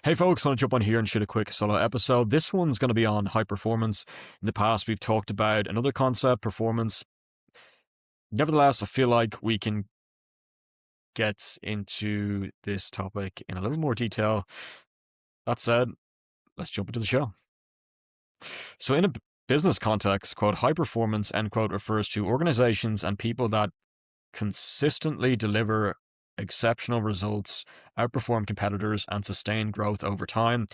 Hey folks, want to jump on here and shoot a quick solo episode. This one's going to be on high performance. In the past, we've talked about another concept, performance. Nevertheless, I feel like we can get into this topic in a little more detail. That said, let's jump into the show. So, in a business context, quote, high performance, end quote, refers to organizations and people that consistently deliver exceptional results, outperform competitors, and sustain growth over time.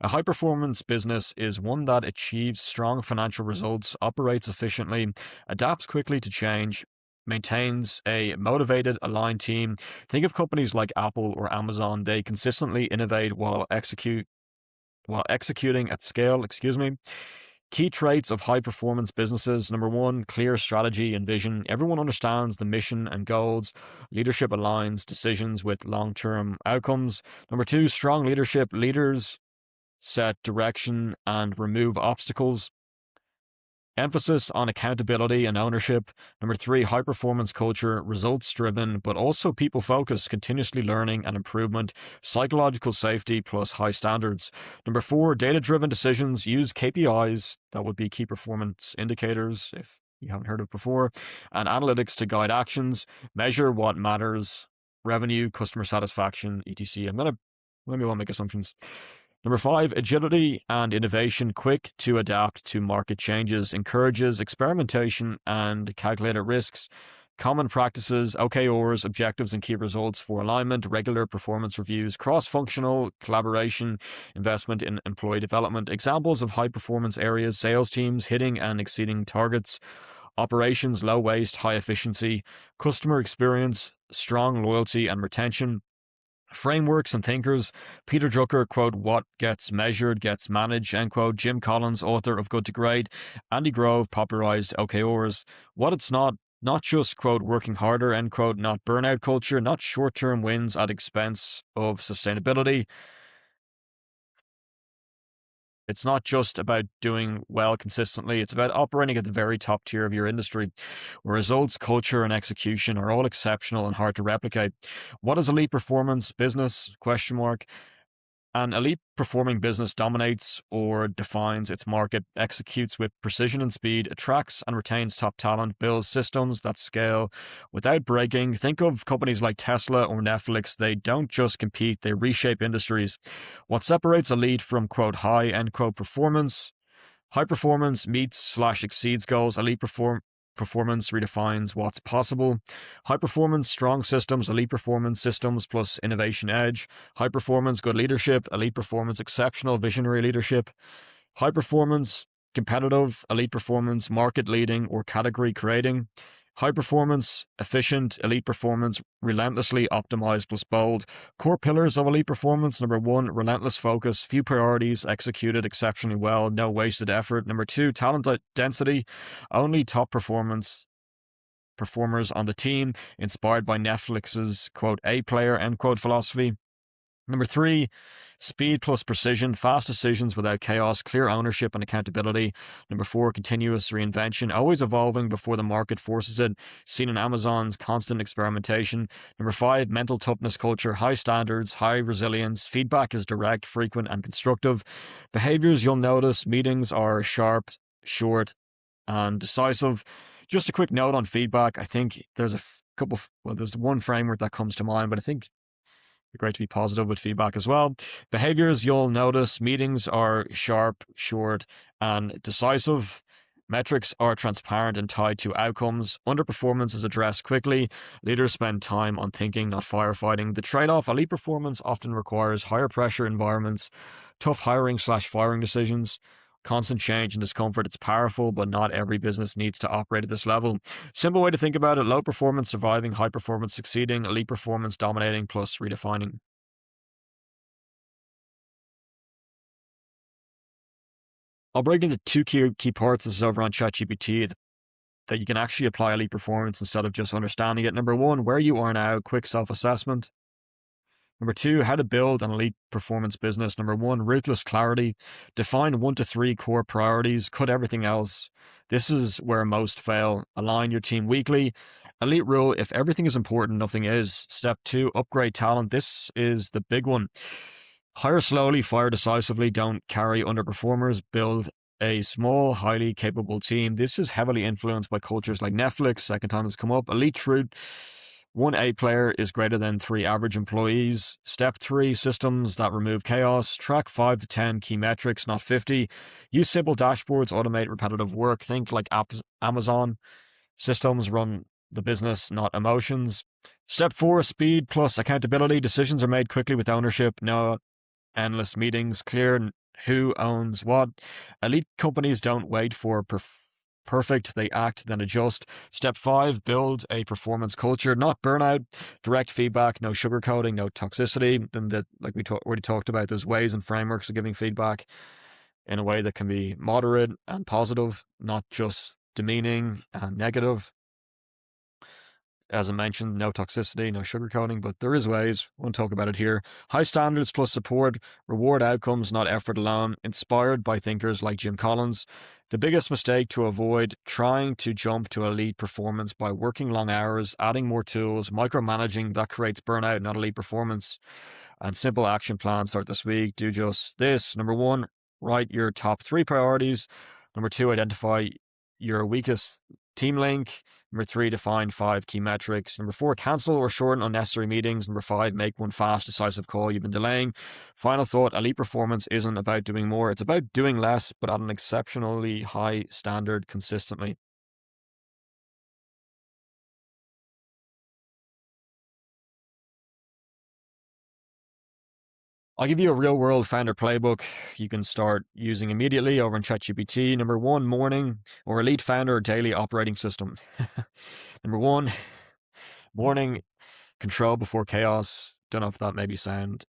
A high performance business is one that achieves strong financial results, operates efficiently, adapts quickly to change, maintains a motivated, aligned team. Think of companies like Apple or Amazon. They consistently innovate while executing at scale, Key traits of high performance businesses. Number one, clear strategy and vision. Everyone understands the mission and goals. Leadership aligns decisions with long term outcomes. Number two, strong leadership. Leaders set direction and remove obstacles. Emphasis on accountability and ownership. Number three, high performance culture, results driven, but also people focused, continuously learning and improvement, psychological safety plus high standards. Number four, data driven decisions, use KPIs, that would be key performance indicators if you haven't heard of it before, and analytics to guide actions, measure what matters, revenue, customer satisfaction, etc. Maybe I won't make assumptions. Number five, agility and innovation, quick to adapt to market changes, encourages experimentation and calculated risks, common practices, OKRs, objectives and key results for alignment, regular performance reviews, cross-functional collaboration, investment in employee development. Examples of high-performance areas, sales teams hitting and exceeding targets, operations, low waste, high efficiency, customer experience, strong loyalty and retention, frameworks and thinkers. Peter Drucker, quote, what gets measured gets managed, end quote. Jim Collins, author of Good to Great. Andy Grove popularized OKRs. What it's not just, quote, working harder, end quote, not burnout culture, not short-term wins at expense of sustainability. It's not just about doing well consistently. It's about operating at the very top tier of your industry, where results, culture, and execution are all exceptional and hard to replicate. What is elite performance business? Question mark. An elite performing business dominates or defines its market, executes with precision and speed, attracts and retains top talent, builds systems that scale without breaking. Think of companies like Tesla or Netflix. They don't just compete, they reshape industries. What separates elite from, quote, high, end quote, performance? High performance meets/exceeds goals. Elite performance redefines what's possible. High performance, strong systems. Elite performance, systems plus innovation edge. High performance, good leadership. Elite performance, exceptional visionary leadership. High performance, competitive. Elite performance, market leading or category creating. High performance, efficient. Elite performance, relentlessly optimized plus bold. Core pillars of elite performance. Number one, relentless focus, few priorities, executed exceptionally well, no wasted effort. Number two, talent density, only top performers on the team, inspired by Netflix's, quote, A player, end quote, philosophy. Number three, speed plus precision, fast decisions without chaos, clear ownership and accountability. Number four, continuous reinvention, always evolving before the market forces it, seen in Amazon's constant experimentation. Number five, mental toughness culture, high standards, high resilience, feedback is direct, frequent, and constructive. Behaviors you'll notice, meetings are sharp, short, and decisive. Just a quick note on feedback. I think there's there's one framework that comes to mind, but I think great to be positive with feedback as well. Behaviors you'll notice, meetings are sharp, short, and decisive. Metrics are transparent and tied to outcomes. Underperformance is addressed quickly. Leaders spend time on thinking, not firefighting. The trade-off, elite performance often requires higher pressure environments, tough hiring/firing decisions, constant change and discomfort. It's powerful, but not every business needs to operate at this level. Simple way to think about it: low performance surviving, high performance succeeding, elite performance dominating plus redefining. I'll break into two key parts. This is over on ChatGPT that you can actually apply elite performance instead of just understanding it. Number one, where you are now, quick self-assessment. Number two, how to build an elite performance business. Number one, ruthless clarity. Define 1 to 3 core priorities. Cut everything else. This is where most fail. Align your team weekly. Elite rule, if everything is important, nothing is. Step two, upgrade talent. This is the big one. Hire slowly, fire decisively, don't carry underperformers, build a small, highly capable team. This is heavily influenced by cultures like Netflix, second time it's come up. Elite truth, one A player is greater than 3 average employees. Step 3, systems that remove chaos. Track 5 to 10 key metrics, not 50. Use simple dashboards, automate repetitive work. Think like apps, Amazon. Systems run the business, not emotions. Step 4, speed plus accountability. Decisions are made quickly with ownership, no endless meetings, clear who owns what. Elite companies don't wait for perfect, they act, then adjust. Step 5, build a performance culture, not burnout, direct feedback, no sugarcoating, no toxicity. Then, like we already talked about, there's ways and frameworks of giving feedback in a way that can be moderate and positive, not just demeaning and negative. As I mentioned, no toxicity, no sugarcoating, but there is ways. Won't talk about it here. High standards plus support, reward outcomes, not effort alone. Inspired by thinkers like Jim Collins. The biggest mistake to avoid, trying to jump to elite performance by working long hours, adding more tools, micromanaging, that creates burnout, not elite performance. And simple action plans start this week. Do just this. Number 1, write your top 3 priorities. Number 2, identify your weakest team link. Number 3, define 5 key metrics. Number 4, cancel or shorten unnecessary meetings. Number 5, make one fast, decisive call you've been delaying. Final thought, elite performance isn't about doing more. It's about doing less, but at an exceptionally high standard consistently. I'll give you a real world founder playbook you can start using immediately over in ChatGPT. Number 1, morning or elite founder daily operating system. Number 1, morning control before chaos. Don't know if that maybe sound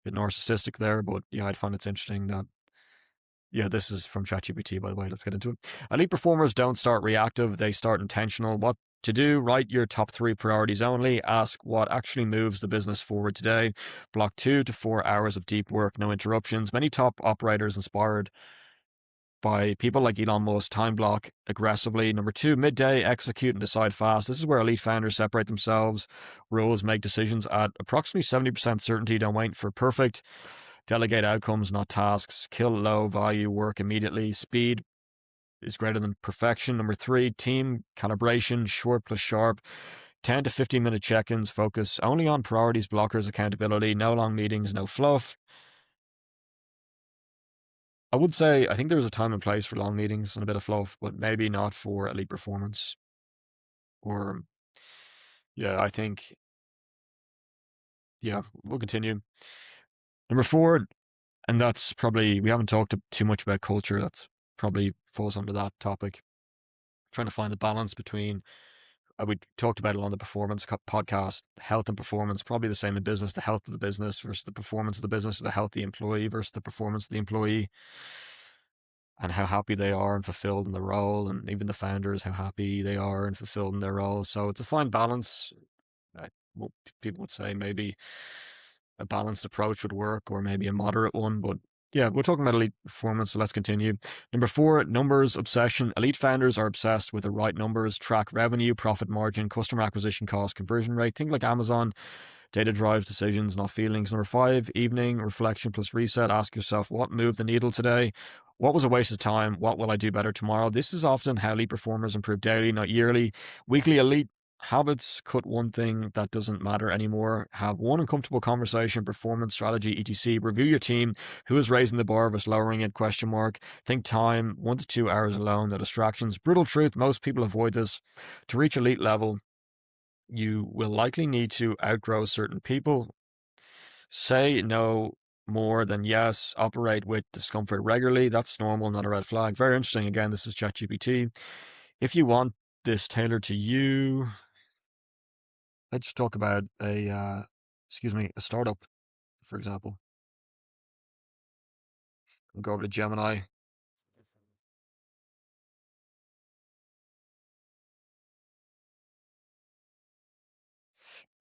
a bit narcissistic there, but yeah, I'd find it's interesting that, yeah, this is from ChatGPT, by the way. Let's get into it. Elite performers don't start reactive, they start intentional. What to do? Write your top 3 priorities only. Ask what actually moves the business forward today. Block 2 to 4 hours of deep work, no interruptions. Many top operators inspired by people like Elon Musk time block aggressively. Number 2, midday, execute and decide fast. This is where elite founders separate themselves. Rules make decisions at approximately 70% certainty. Don't wait for perfect. Delegate outcomes, not tasks. Kill low value work immediately. Speed is greater than perfection. Number 3, team calibration, short plus sharp. 10 to 15-minute check-ins, focus only on priorities, blockers, accountability, no long meetings, no fluff. I would say, I think there's a time and place for long meetings and a bit of fluff, but maybe not for elite performance. Or, yeah, I think, yeah, we'll continue. Number 4, and that's probably, we haven't talked too much about culture. That's probably falls under that topic. Trying to find the balance between, we talked about it on the performance podcast, health and performance, probably the same in business, the health of the business versus the performance of the business, or the healthy employee versus the performance of the employee, and how happy they are and fulfilled in the role, and even the founders, how happy they are and fulfilled in their role. So it's a fine balance. What people would say maybe a balanced approach would work, or maybe a moderate one, but yeah, we're talking about elite performance, so let's continue. Number 4, numbers obsession. Elite founders are obsessed with the right numbers, track revenue, profit margin, customer acquisition cost, conversion rate. Think like Amazon. Data drives decisions, not feelings. Number 5, evening, reflection plus reset. Ask yourself, what moved the needle today? What was a waste of time? What will I do better tomorrow? This is often how elite performers improve daily, not yearly. Weekly elite habits, cut one thing that doesn't matter anymore. Have one uncomfortable conversation, performance, strategy, etc. Review your team. Who is raising the bar versus lowering it? Question mark. Think time, 1 to 2 hours alone, no distractions. Brutal truth, most people avoid this. To reach elite level, you will likely need to outgrow certain people. Say no more than yes. Operate with discomfort regularly. That's normal, not a red flag. Very interesting. Again, this is ChatGPT. If you want this tailored to you, let's talk about a startup, for example. I'll go over to Gemini.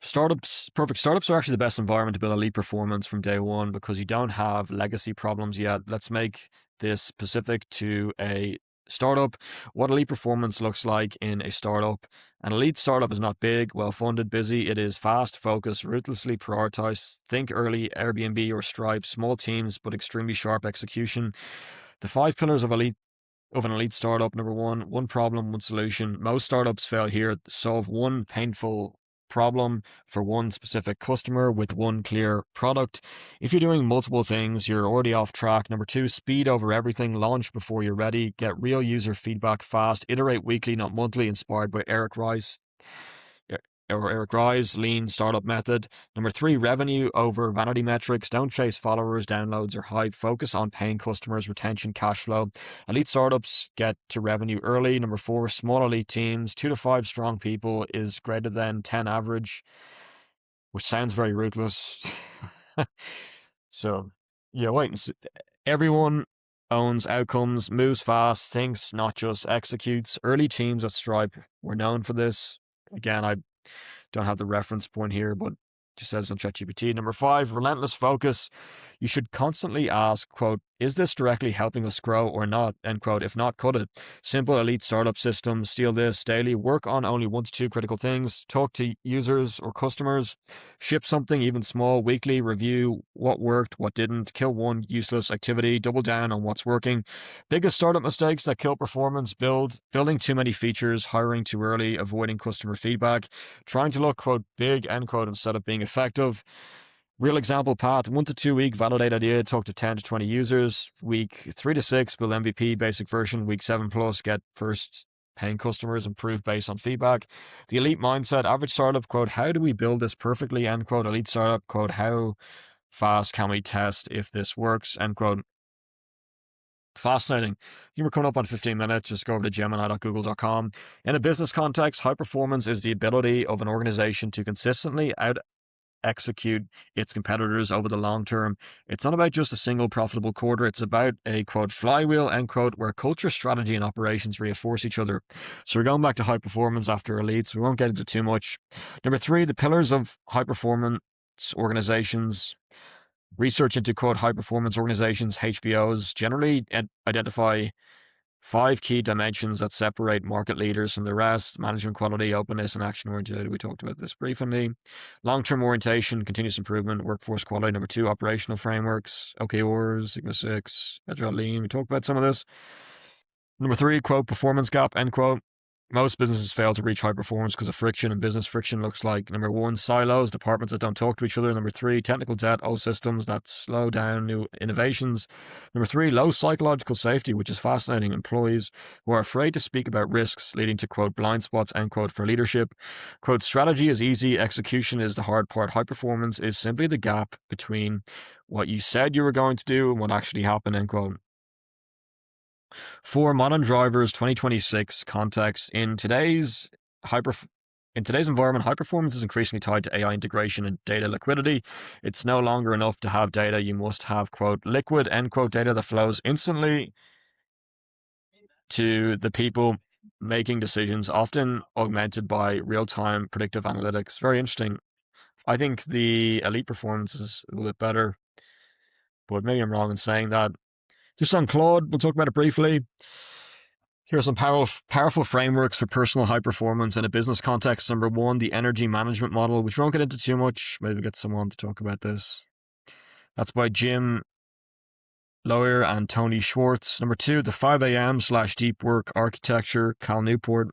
Startups, perfect. Startups are actually the best environment to build elite performance from day one because you don't have legacy problems yet. Let's make this specific to a Startup, what elite performance looks like in a startup. An elite startup is not big, well funded, busy. It is fast, focused, ruthlessly prioritized. Think early Airbnb or Stripe, small teams, but extremely sharp execution. The 5 pillars of an elite startup. Number one problem, one solution. Most startups fail here. Solve one painful problem for one specific customer with one clear product. If you're doing multiple things, you're already off track. Number two, speed over everything. Launch before you're ready. Get real user feedback fast. Iterate weekly, not monthly, inspired by Eric Rise, lean startup method. Number three, revenue over vanity metrics. Don't chase followers, downloads, or hype. Focus on paying customers, retention, cash flow. Elite startups get to revenue early. Number four, small elite teams. 2 to 5 strong people is greater than 10 average, which sounds very ruthless. So, yeah, wait and see. Everyone owns outcomes, moves fast, thinks, not just executes. Early teams at Stripe were known for this. Again, I don't have the reference point here, but just says on ChatGPT. Number five, relentless focus. You should constantly ask, quote, is this directly helping us grow or not? End quote. If not, cut it. Simple elite startup system. Steal this daily. Work on only 1 to 2 critical things. Talk to users or customers. Ship something even small weekly. Review what worked, what didn't. Kill one useless activity. Double down on what's working. Biggest startup mistakes that kill performance: building too many features, hiring too early, avoiding customer feedback, trying to look, quote, big, end quote, instead of being effective. Real example path: 1 to 2 week, validate idea, talk to 10 to 20 users. Week 3 to 6, build MVP, basic version. Week 7 plus, get first paying customers, improve based on feedback. The elite mindset, average startup, quote, how do we build this perfectly, end quote. Elite startup, quote, how fast can we test if this works, end quote. Fascinating. I think we're coming up on 15 minutes. Just go over to gemini.google.com. In a business context, high performance is the ability of an organization to consistently execute its competitors over the long term. It's not about just a single profitable quarter. It's about a, quote, flywheel, end quote, where culture, strategy, and operations reinforce each other. So we're going back to high performance after elites. We won't get into too much. Number three, the pillars of high performance organizations. Research into, quote, high performance organizations, HBOs, generally identify 5 key dimensions that separate market leaders from the rest: management quality, openness, and action oriented. We talked about this briefly. Long-term orientation, continuous improvement, workforce quality. Number two, operational frameworks, OKRs, Sigma 6, Agile Lean. We talked about some of this. Number three, quote, performance gap, end quote. Most businesses fail to reach high performance because of friction, and business friction looks like: number one, silos, departments that don't talk to each other. Number three, technical debt, old systems that slow down new innovations. Number three, low psychological safety, which is fascinating. Employees who are afraid to speak about risks, leading to, quote, blind spots, end quote, for leadership. Quote, strategy is easy, execution is the hard part. High performance is simply the gap between what you said you were going to do and what actually happened, end quote. For modern drivers, 2026 context. In today's environment, high performance is increasingly tied to AI integration and data liquidity. It's no longer enough to have data. You must have, quote, liquid, end quote, data that flows instantly to the people making decisions, often augmented by real-time predictive analytics. Very interesting. I think the elite performance is a little bit better, but maybe I'm wrong in saying that. Just on Claude, we'll talk about it briefly. Here are some powerful frameworks for personal high performance in a business context. Number one, the energy management model, which we won't get into too much. Maybe we'll get someone to talk about this. That's by Jim Lawyer and Tony Schwartz. Number two, the 5 a.m./deep work architecture, Cal Newport.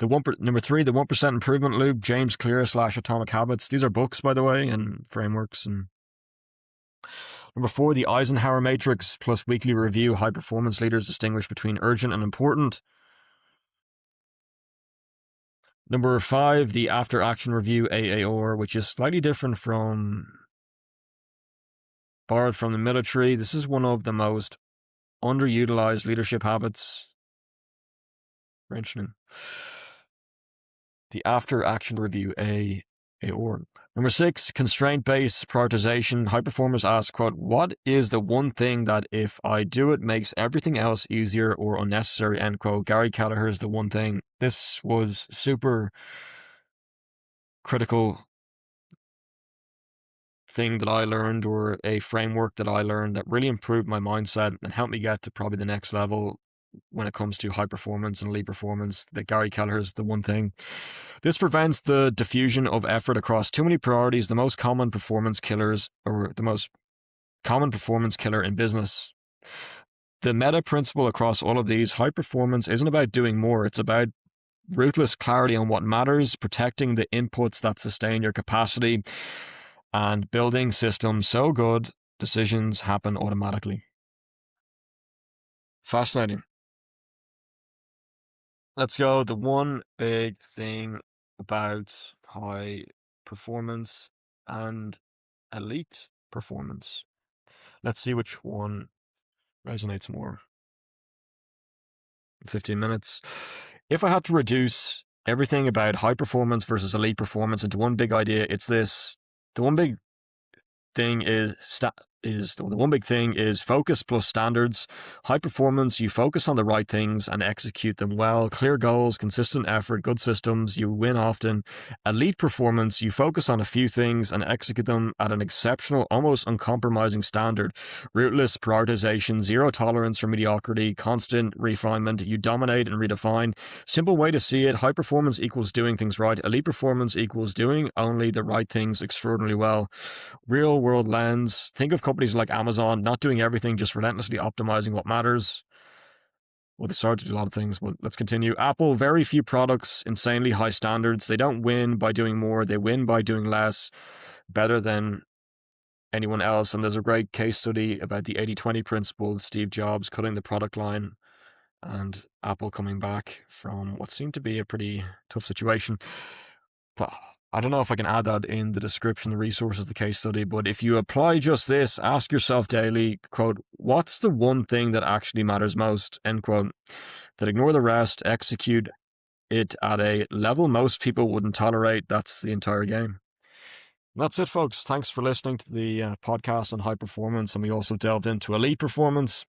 Number three, the 1% improvement loop, James Clear/Atomic Habits. These are books, by the way, and frameworks. And number four, the Eisenhower Matrix plus weekly review. High performance leaders distinguish between urgent and important. Number five, the after action review, AAR, which is slightly different from borrowed from the military. This is one of the most underutilized leadership habits. Mentioning the after action review, AAR. Number six, constraint-based prioritization. High performers ask, quote, what is the one thing that if I do it makes everything else easier or unnecessary, end quote. Gary Kelleher's The One Thing. This was super critical thing that I learned, or a framework that I learned that really improved my mindset and helped me get to probably the next level when it comes to high performance and elite performance. The Gary Kelleher's the one thing. This prevents the diffusion of effort across too many priorities, the most common performance killers, or the most common performance killer in business. The meta principle across all of these, high performance isn't about doing more, it's about ruthless clarity on what matters, protecting the inputs that sustain your capacity, and building systems so good decisions happen automatically. Fascinating. Let's go. The one big thing about high performance and elite performance. Let's see which one resonates more. 15 minutes. If I had to reduce everything about high performance versus elite performance into one big idea, it's this. The one big thing the one big thing is focus plus standards. High performance, you focus on the right things and execute them well. Clear goals, consistent effort, good systems, you win often. Elite performance, you focus on a few things and execute them at an exceptional, almost uncompromising standard. Ruthless prioritization, zero tolerance for mediocrity, constant refinement. You dominate and redefine. Simple way to see it: high performance equals doing things right. Elite performance equals doing only the right things extraordinarily well. Real world lens. Think of companies like Amazon not doing everything, just relentlessly optimizing what matters. Well, they started to do a lot of things, but let's continue. Apple, very few products, insanely high standards. They don't win by doing more, they win by doing less, better than anyone else. And there's a great case study about the 80-20 principle, Steve Jobs cutting the product line and Apple coming back from what seemed to be a pretty tough situation. But I don't know if I can add that in the description, the resources, the case study, but if you apply just this, ask yourself daily, quote, what's the one thing that actually matters most, end quote, that ignore the rest, execute it at a level most people wouldn't tolerate. That's the entire game. And that's it, folks. Thanks for listening to the podcast on high performance. And we also delved into elite performance.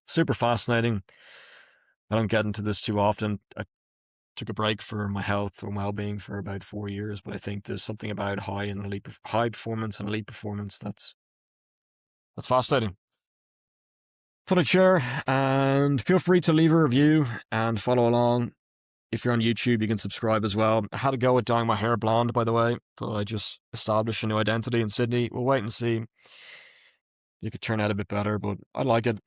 Super fascinating. I don't get into this too often. I took a break for my health or well-being for about 4 years, but I think there's something about high performance and elite performance that's fascinating. Thought I'd share, and feel free to leave a review and follow along. If you're on YouTube, you can subscribe as well. I had to go with dyeing my hair blonde, by the way. Thought I'd just establish a new identity in Sydney. We'll wait and see. It could turn out a bit better, but I like it.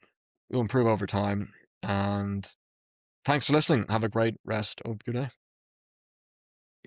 It'll improve over time. And thanks for listening. Have a great rest of your day.